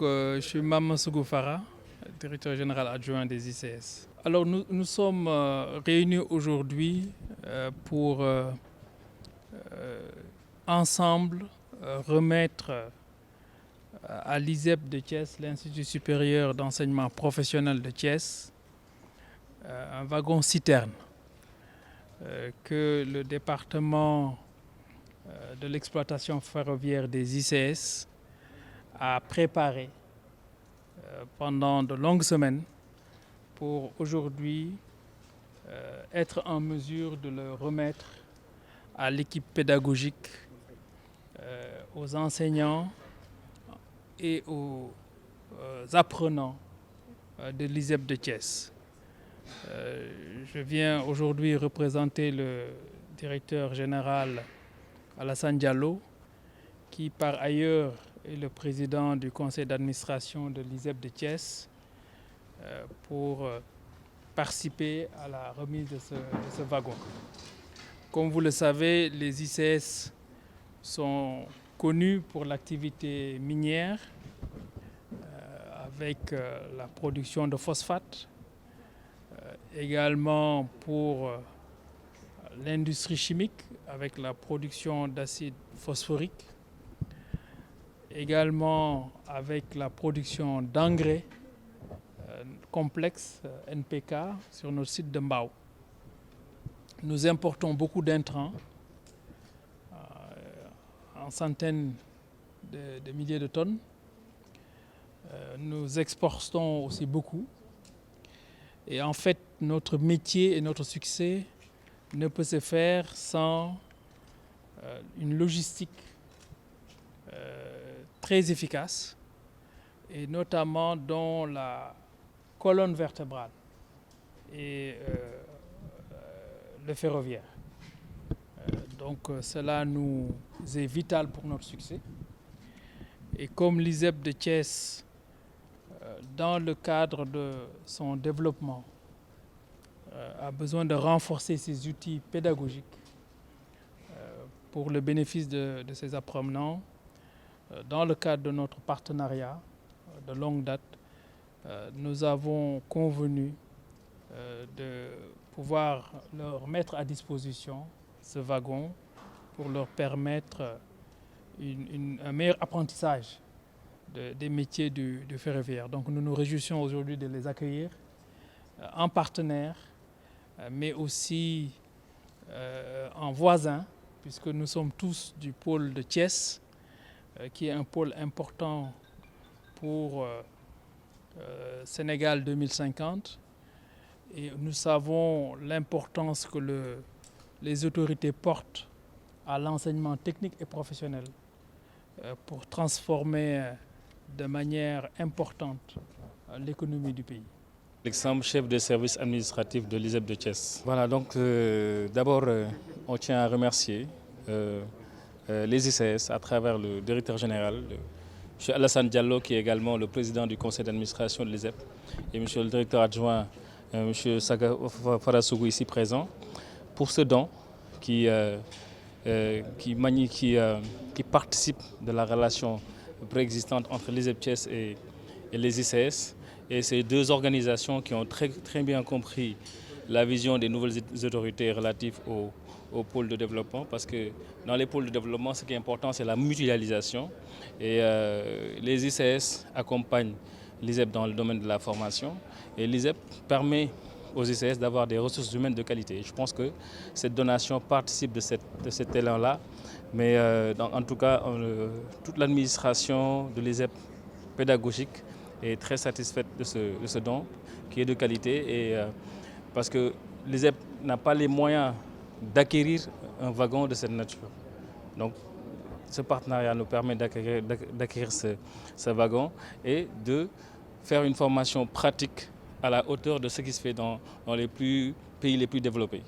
Je suis Mamadou Farah, directeur général adjoint des ICS. Alors, nous sommes réunis aujourd'hui pour ensemble remettre à l'ISEP de Thiès, l'Institut supérieur d'enseignement professionnel de Thiès, un wagon citerne que le département de l'exploitation ferroviaire des ICS a préparé pendant de longues semaines pour aujourd'hui être en mesure de le remettre à l'équipe pédagogique, aux enseignants et aux apprenants de l'ISEP de Thiès. Je viens aujourd'hui représenter le directeur général Alassane Diallo, qui par ailleurs est le président du conseil d'administration de l'ISEP de Thiès, pour participer à la remise de ce wagon. Comme vous le savez, les ICS sont connus pour l'activité minière, avec la production de phosphate, également pour l'industrie chimique, avec la production d'acide phosphorique, également avec la production d'engrais complexes NPK sur notre site de Mbao. Nous importons beaucoup d'intrants, en centaines de milliers de tonnes. Nous exportons aussi beaucoup. Et en fait, notre métier et notre succès ne peut se faire sans une logistique très efficace, et notamment dans la colonne vertébrale et le ferroviaire. Cela nous est vital pour notre succès. Et comme l'ISEP de Thiès, dans le cadre de son développement, a besoin de renforcer ses outils pédagogiques pour le bénéfice de ses apprenants, dans le cadre de notre partenariat de longue date, nous avons convenu de pouvoir leur mettre à disposition ce wagon pour leur permettre un meilleur apprentissage des métiers du ferroviaire. Donc nous nous réjouissons aujourd'hui de les accueillir en partenaire, mais aussi en voisins, puisque nous sommes tous du pôle de Thiès, qui est un pôle important pour Sénégal 2050. Et nous savons l'importance que les autorités portent à l'enseignement technique et professionnel pour transformer de manière importante l'économie du pays. Alexandre, chef de service administratif de l'ISEP de Thiès. Voilà, donc d'abord, on tient à remercier les ICS à travers le directeur général, M. Alassane Diallo, qui est également le président du conseil d'administration de l'ISEP, et M. le directeur adjoint, M. Saga Farasougou, ici présent, pour ce don qui participe de la relation préexistante entre l'ISEP Thiès et les ICS. Et ces deux organisations qui ont très, très bien compris la vision des nouvelles autorités relatives au pôle de développement, parce que dans les pôles de développement, ce qui est important, c'est la mutualisation. Et les ICS accompagnent l'ISEP dans le domaine de la formation. Et l'ISEP permet aux ICS d'avoir des ressources humaines de qualité. Je pense que cette donation participe de cet élan-là. Mais en tout cas, toute l'administration de l'ISEP pédagogique est très satisfaite de ce don qui est de qualité. Et, parce que l'ISEP n'a pas les moyens d'acquérir un wagon de cette nature. Donc ce partenariat nous permet d'acquérir ce wagon et de faire une formation pratique à la hauteur de ce qui se fait dans les pays les plus développés.